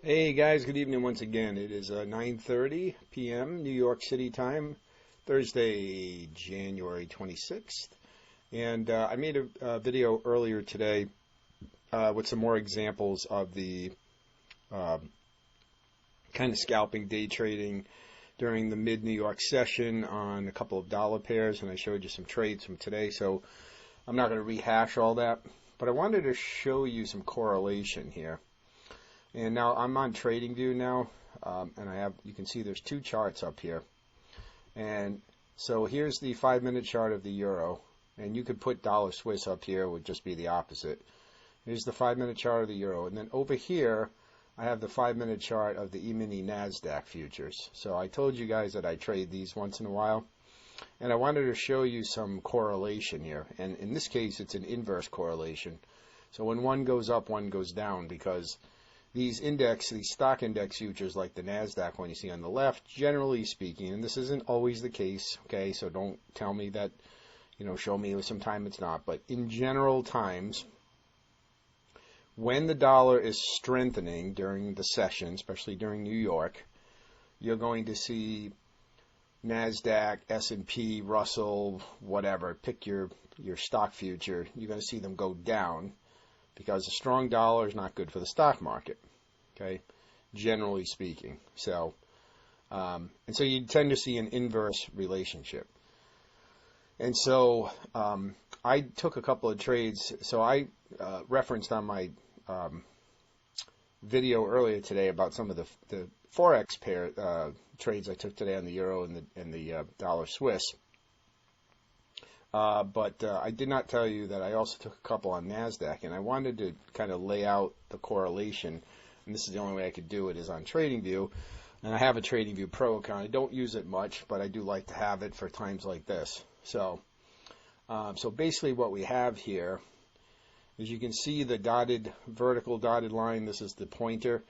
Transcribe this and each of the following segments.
Hey guys, good evening once again. It is 9:30 p.m. New York City time, Thursday, January 26th. And I made a video earlier today with some more examples of the uh, kind of scalping day trading during the mid-New York session on a couple of dollar pairs, and I showed you some trades from today, so I'm not going to rehash all that. But I wanted to show you some correlation here. And now I'm on TradingView now, and you can see there's two charts up here. And so here's the 5-minute chart of the euro, and you could put dollar Swiss up here, it would just be the opposite. Here's the 5-minute chart of the euro, and then over here I have the 5-minute chart of the E-mini Nasdaq futures. So I told you guys that I trade these once in a while, and I wanted to show you some correlation here. And in this case, it's an inverse correlation. So when one goes up, one goes down, because these stock index futures like the Nasdaq one you see on the left, generally speaking, and this isn't always the case, okay, so don't tell me that, show me sometime it's not, but in general times, when the dollar is strengthening during the session, especially during New York, you're going to see Nasdaq, S&P, Russell, whatever, pick your stock future, you're going to see them go down, because a strong dollar is not good for the stock market, okay, generally speaking. So, and so you tend to see an inverse relationship. And so I took a couple of trades. So I referenced on my video earlier today about some of the Forex pair trades I took today on the euro and the dollar Swiss. But I did not tell you that I also took a couple on Nasdaq, and I wanted to kind of lay out the correlation, and this is the only way I could do it is on TradingView, and I have a TradingView Pro account. I don't use it much, but I do like to have it for times like this. So basically what we have here is you can see the vertical dotted line. This is the pointer,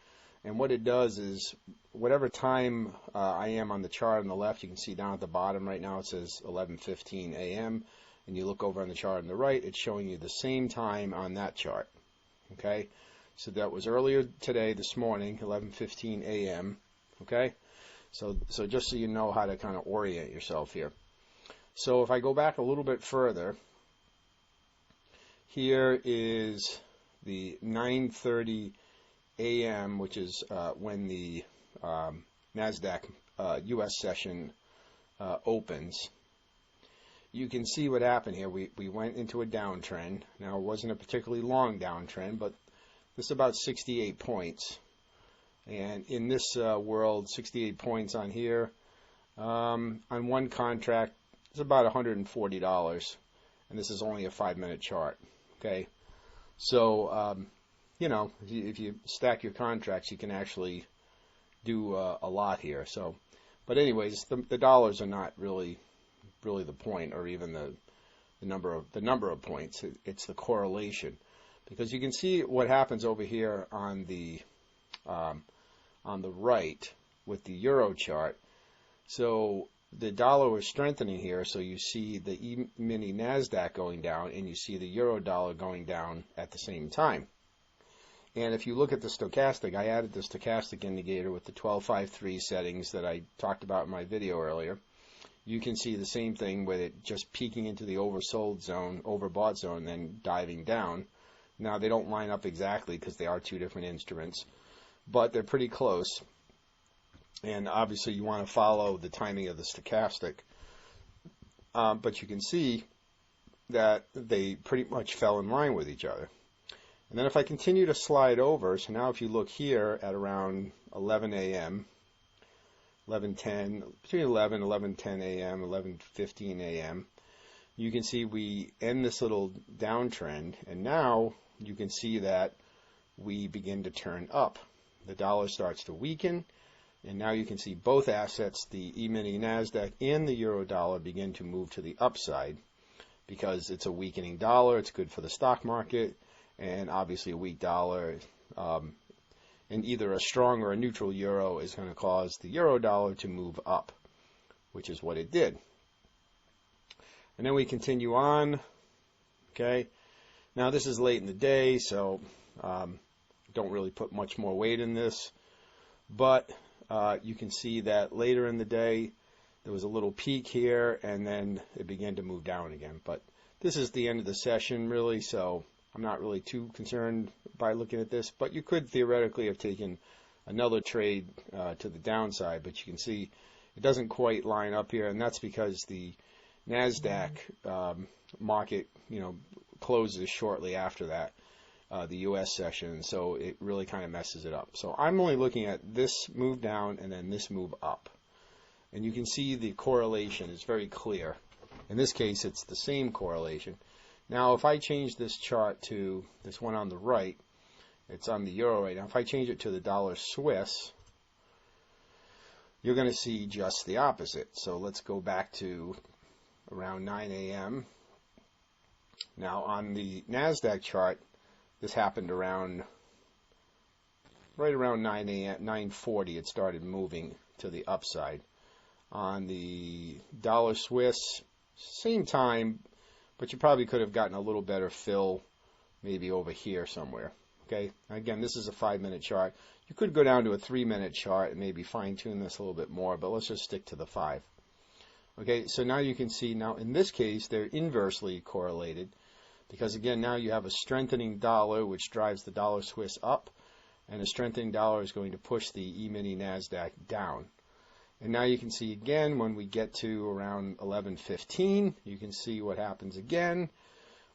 and what it does is whatever time I am on the chart on the left, you can see down at the bottom right now it says 11:15 a.m. and you look over on the chart on the right, it's showing you the same time on that chart. Okay, so that was earlier today, this morning, 11:15 a.m. Okay, so just so you know how to kind of orient yourself here. So if I go back a little bit further, here is the 9:30 a.m., which is when the Nasdaq U.S. session opens. You can see what happened here. We went into a downtrend. Now, it wasn't a particularly long downtrend, but this is about 68 points. And in this world, 68 points on here, on one contract, it's about $140. And this is only a 5-minute chart. Okay, so if you stack your contracts, you can actually do a lot here. So, but anyways, the dollars are not really the point, or even the number of points. It's the correlation, because you can see what happens over here on the right with the euro chart. So the dollar was strengthening here, so you see the E-mini Nasdaq going down, and you see the euro dollar going down at the same time. And if you look at the stochastic, I added the stochastic indicator with the 1253 settings that I talked about in my video earlier. You can see the same thing with it just peaking into the oversold zone, overbought zone, then diving down. Now, they don't line up exactly because they are two different instruments, but they're pretty close. And obviously, you want to follow the timing of the stochastic. But you can see that they pretty much fell in line with each other. And then if I continue to slide over, so now if you look here at around 11 a.m., 11:10, between 11 and 11:10 a.m., 11:15 a.m., you can see we end this little downtrend, and now you can see that we begin to turn up. The dollar starts to weaken, and now you can see both assets, the E-mini Nasdaq and the euro dollar, begin to move to the upside, because it's a weakening dollar. It's good for the stock market. And obviously a weak dollar and either a strong or a neutral euro is going to cause the euro dollar to move up, which is what it did. And then we continue on. Okay, now this is late in the day, so don't really put much more weight in this. But you can see that later in the day, there was a little peak here, and then it began to move down again. But this is the end of the session, really, so I'm not really too concerned by looking at this. But you could theoretically have taken another trade to the downside, but you can see it doesn't quite line up here, and that's because the Nasdaq market, closes shortly after that, the U.S. session, so it really kind of messes it up. So I'm only looking at this move down and then this move up. And you can see the correlation is very clear. In this case, it's the same correlation. Now, if I change this chart to this one on the right, it's on the euro right now. If I change it to the dollar Swiss, you're going to see just the opposite. So let's go back to around 9 a.m. Now, on the Nasdaq chart, this happened right around 9 a.m., 9:40. It started moving to the upside. On the dollar Swiss, same time, but you probably could have gotten a little better fill maybe over here somewhere. Okay, again, this is a 5-minute chart. You could go down to a 3-minute chart and maybe fine-tune this a little bit more, but let's just stick to the 5. Okay, so now you can see, now in this case, they're inversely correlated because, again, now you have a strengthening dollar, which drives the dollar Swiss up, and a strengthening dollar is going to push the E-mini Nasdaq down. And now you can see again, when we get to around 11:15, you can see what happens again.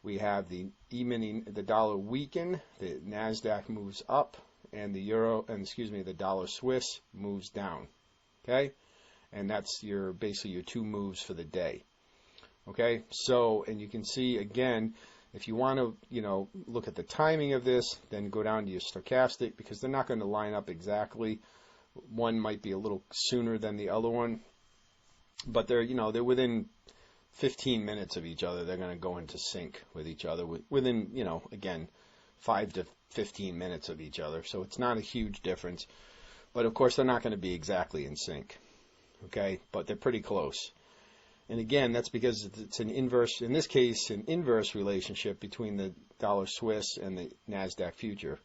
We have the the dollar weaken, the Nasdaq moves up, and the dollar Swiss moves down. Okay, and that's basically your two moves for the day. Okay, so, and you can see again, if you want to look at the timing of this, then go down to your stochastic, because they're not going to line up exactly. One might be a little sooner than the other one, but they're within 15 minutes of each other. They're going to go into sync with each other within, again, 5 to 15 minutes of each other. So it's not a huge difference, but of course they're not going to be exactly in sync. Okay, but they're pretty close. And again, that's because it's an inverse, in this case, an inverse relationship between the dollar Swiss and the Nasdaq future.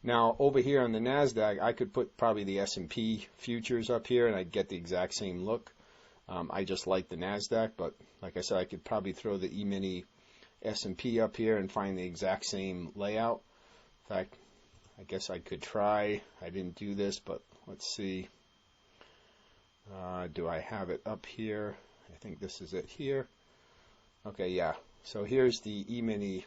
Now, over here on the Nasdaq, I could put probably the S&P futures up here, and I'd get the exact same look. I just like the Nasdaq, but like I said, I could probably throw the E-mini S&P up here and find the exact same layout. In fact, I guess I could try. I didn't do this, but let's see. Do I have it up here? I think this is it here. Okay, yeah. So here's the E-mini.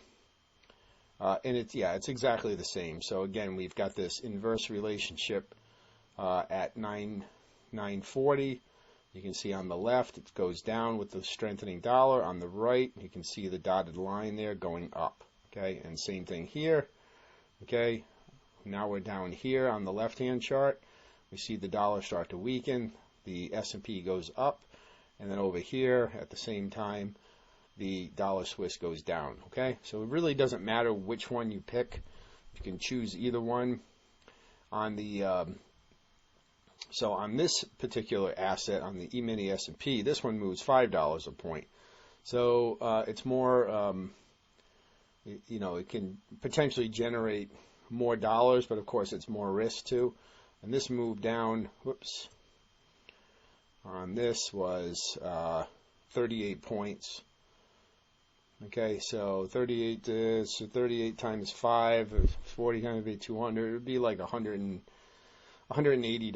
And it's exactly the same. So again, we've got this inverse relationship at 9:40. You can see on the left it goes down with the strengthening dollar. On the right, you can see the dotted line there going up. Okay, and same thing here. Okay, now we're down here on the left-hand chart. We see the dollar start to weaken. The S&P goes up, and then over here at the same time, the dollar Swiss goes down. Okay, so it really doesn't matter which one you pick. You can choose either one. On the so on this particular asset, on the E-mini S&P, this one moves $5 a point. So it's more, it can potentially generate more dollars, but of course it's more risk too. And this move down, on this was 38 points. Okay, so 38 times 5, 40 times 200, it would be like $180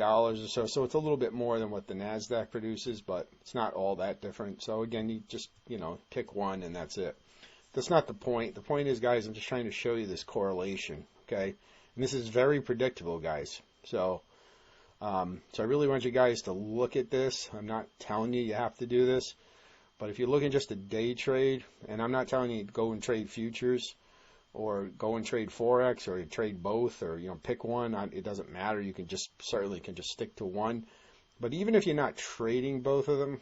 or so. So it's a little bit more than what the Nasdaq produces, but it's not all that different. So again, you just, pick one and that's it. That's not the point. The point is, guys, I'm just trying to show you this correlation, okay? And this is very predictable, guys. So I really want you guys to look at this. I'm not telling you have to do this. But if you're looking just a day trade, and I'm not telling you to go and trade futures or go and trade Forex or trade both or, pick one, it doesn't matter. You can certainly just stick to one. But even if you're not trading both of them,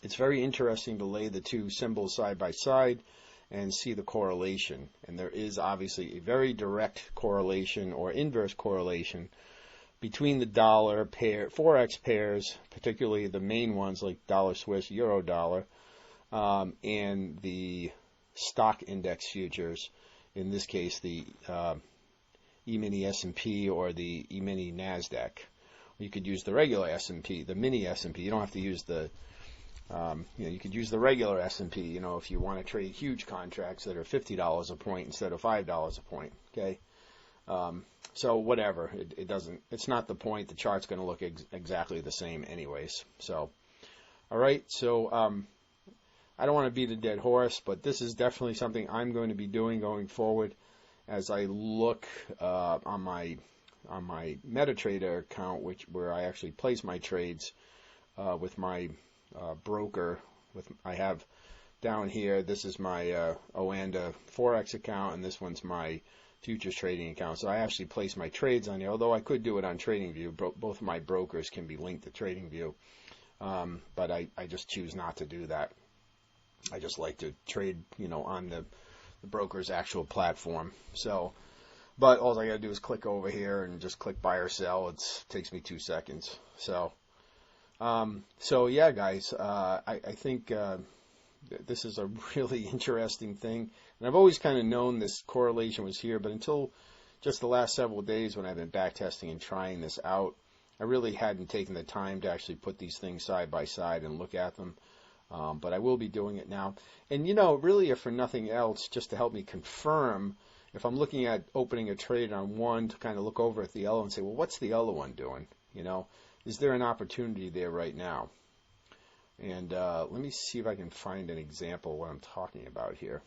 it's very interesting to lay the two symbols side by side and see the correlation. And there is obviously a very direct correlation or inverse correlation between the dollar pair, Forex pairs, particularly the main ones like dollar Swiss, euro dollar, and the stock index futures, in this case the E-mini S&P or the E-mini Nasdaq. You could use the regular S&P, the mini S&P. You don't have to use the, you could use the regular S&P, if you want to trade huge contracts that are $50 a point instead of $5 a point, okay? So whatever, it's not the point. The chart's going to look exactly the same anyways. So, all right, so I don't want to beat a dead horse, but this is definitely something I'm going to be doing going forward as I look on my MetaTrader account, where I actually place my trades with my broker. I have down here, this is my USD Forex account, and this one's my futures trading account. So I actually place my trades on here, although I could do it on TradingView. Both of my brokers can be linked to TradingView, but I just choose not to do that. I just like to trade, on the broker's actual platform. So, but all I got to do is click over here and just click buy or sell. It takes me 2 seconds. So, yeah, guys, I think this is a really interesting thing. And I've always kind of known this correlation was here, but until just the last several days when I've been back testing and trying this out, I really hadn't taken the time to actually put these things side by side and look at them. But I will be doing it now. And, really, if for nothing else, just to help me confirm, if I'm looking at opening a trade on one, to kind of look over at the other and say, well, what's the other one doing? Is there an opportunity there right now? And let me see if I can find an example of what I'm talking about here.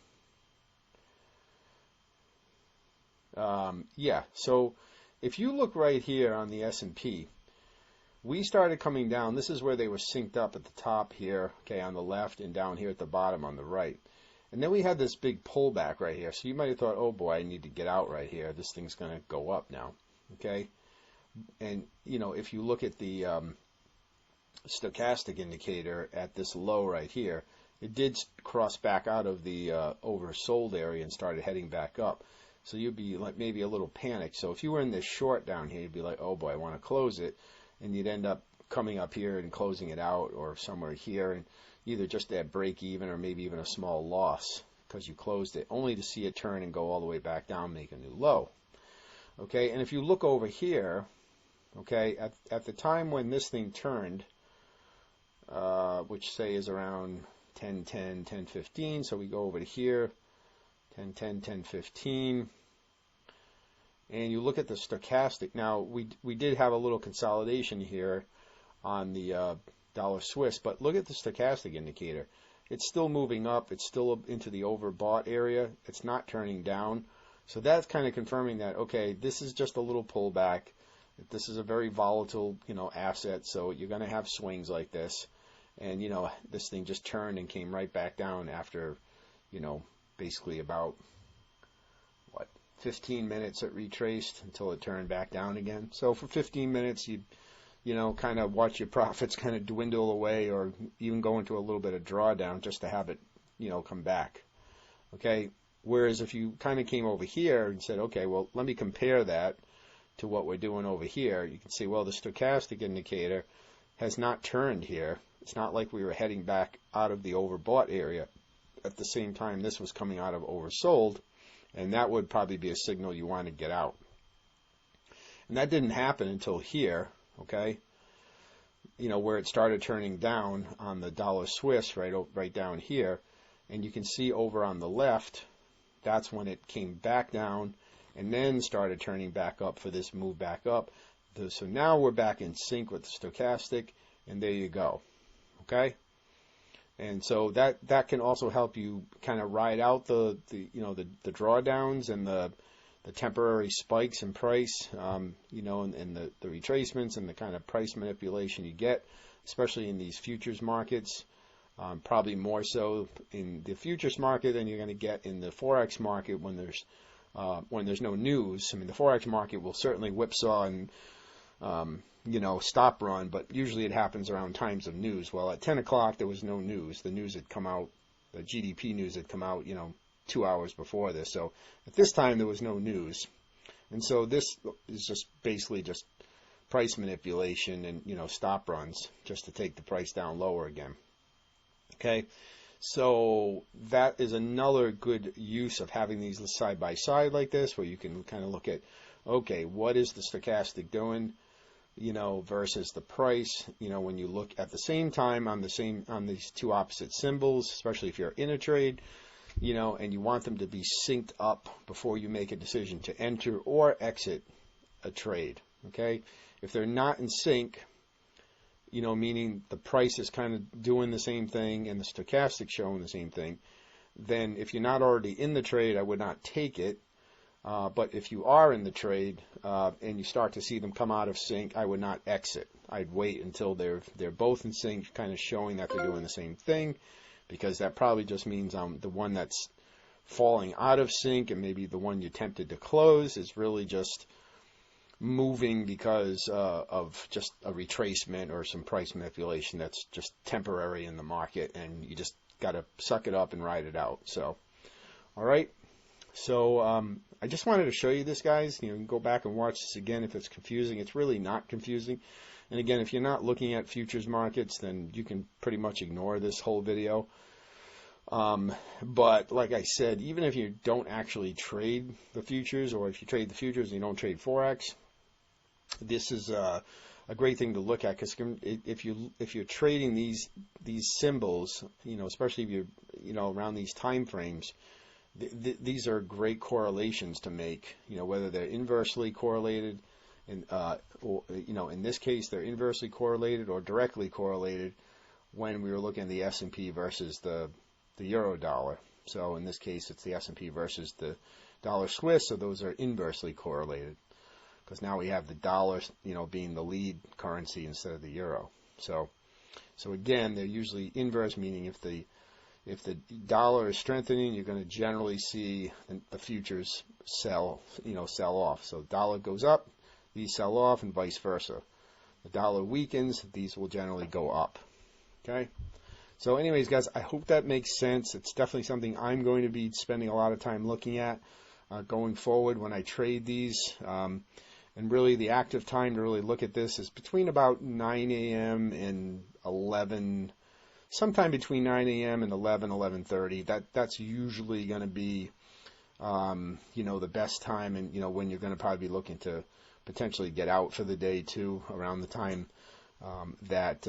Yeah, so if you look right here on the S&P, we started coming down. This is where they were synced up at the top here, okay, on the left, and down here at the bottom on the right. And then we had this big pullback right here. So you might have thought, oh boy, I need to get out right here. This thing's going to go up now, okay? And, if you look at the stochastic indicator at this low right here, it did cross back out of the oversold area and started heading back up. So you'd be like maybe a little panicked. So if you were in this short down here, you'd be like, oh boy, I want to close it. And you'd end up coming up here and closing it out, or somewhere here, and either just at break even or maybe even a small loss because you closed it, only to see it turn and go all the way back down, make a new low. Okay, and if you look over here, okay, at the time when this thing turned, which say is around 10:10, 10:15, so we go over to here, 10:10, 10:15. And you look at the stochastic. Now, we did have a little consolidation here on the dollar Swiss, but look at the stochastic indicator. It's still moving up. It's still into the overbought area. It's not turning down. So that's kind of confirming that, okay, this is just a little pullback. This is a very volatile, asset, so you're going to have swings like this. And, this thing just turned and came right back down after, basically about 15 minutes it retraced until it turned back down again. So for 15 minutes, you kind of watch your profits kind of dwindle away, or even go into a little bit of drawdown just to have it, come back. Okay. Whereas if you kind of came over here and said, okay, well, let me compare that to what we're doing over here, you can see, well, the stochastic indicator has not turned here. It's not like we were heading back out of the overbought area at the same time this was coming out of oversold. And that would probably be a signal you want to get out. And that didn't happen until here, okay? Where it started turning down on the dollar Swiss, right down here. And you can see over on the left, that's when it came back down and then started turning back up for this move back up. So now we're back in sync with the stochastic, and there you go, okay? And so that can also help you kind of ride out the drawdowns and the temporary spikes in price, and the retracements and the kind of price manipulation you get, especially in these futures markets. Probably more so in the futures market than you're going to get in the Forex market when there's no news. I mean, the Forex market will certainly whipsaw and stop run, but usually it happens around times of news. Well, at 10 o'clock, there was no news. The news had come out, the GDP news had come out, 2 hours before this. So at this time, there was no news. And so this is just basically just price manipulation and, stop runs just to take the price down lower again. Okay. So that is another good use of having these side by side like this, where you can kind of look at okay, what is the stochastic doing, versus the price, when you look at the same time on these two opposite symbols, especially if you're in a trade, and you want them to be synced up before you make a decision to enter or exit a trade. Okay, if they're not in sync, meaning the price is kind of doing the same thing and the stochastic showing the same thing, then if you're not already in the trade, I would not take it. But if you are in the trade and you start to see them come out of sync, I would not exit. I'd wait until they're both in sync, kind of showing that they're doing the same thing, because that probably just means the one that's falling out of sync and maybe the one you tempted to close is really just moving because of just a retracement or some price manipulation that's just temporary in the market, and you just got to suck it up and ride it out. So, all right. So I just wanted to show you this, guys. You can go back and watch this again if it's confusing. It's really not confusing. And again, if you're not looking at futures markets, then you can pretty much ignore this whole video. But like I said, even if you don't actually trade the futures, or if you trade the futures and you don't trade Forex, this is a great thing to look at, because if you're trading these symbols, especially if you're around these time frames, these are great correlations to make, whether they're inversely correlated, or in this case they're inversely correlated or directly correlated when we were looking at the S&P versus the euro dollar. So in this case it's the S&P versus the dollar Swiss, so those are inversely correlated, because now we have the dollar, being the lead currency instead of the euro. So again, they're usually inverse, meaning if the dollar is strengthening, you're going to generally see the futures sell off. So dollar goes up, these sell off, and vice versa. The dollar weakens, these will generally go up. Okay. So anyways, guys, I hope that makes sense. It's definitely something I'm going to be spending a lot of time looking at going forward when I trade these. And really the active time to really look at this is between about 9 a.m. and 11, sometime between 9 a.m. and 11:30. That's usually going to be, the best time, and, when you're going to probably be looking to potentially get out for the day too, around the time that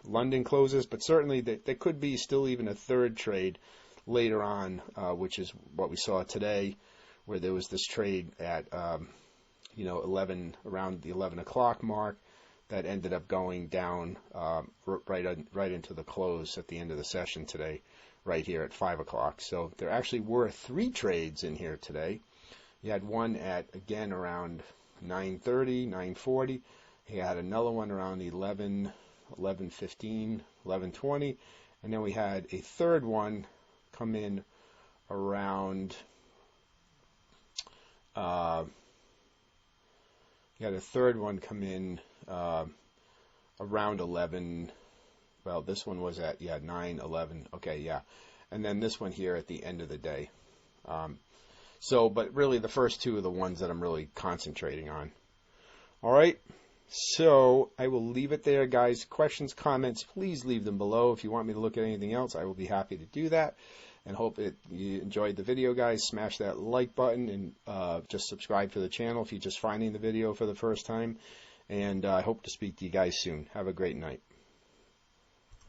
London closes. But certainly there could be still even a third trade later on, which is what we saw today, where there was this trade at 11, around the 11 o'clock mark, that ended up going down right into the close at the end of the session today, right here at 5 o'clock. So there actually were 3 trades in here today. You had one at, again, around 9:30, 9:40. You had another one around 11, 11:15, 11:20. And then we had a third one come in around... You had a third one come in around 11. Well, this one was at 9, 11. Okay, yeah. And then this one here at the end of the day. But really the first two are the ones that I'm really concentrating on. All right. So I will leave it there, guys. Questions, comments, please leave them below. If you want me to look at anything else, I will be happy to do that. And hope you enjoyed the video, guys. Smash that like button, and just subscribe to the channel if you're just finding the video for the first time. And I hope to speak to you guys soon. Have a great night.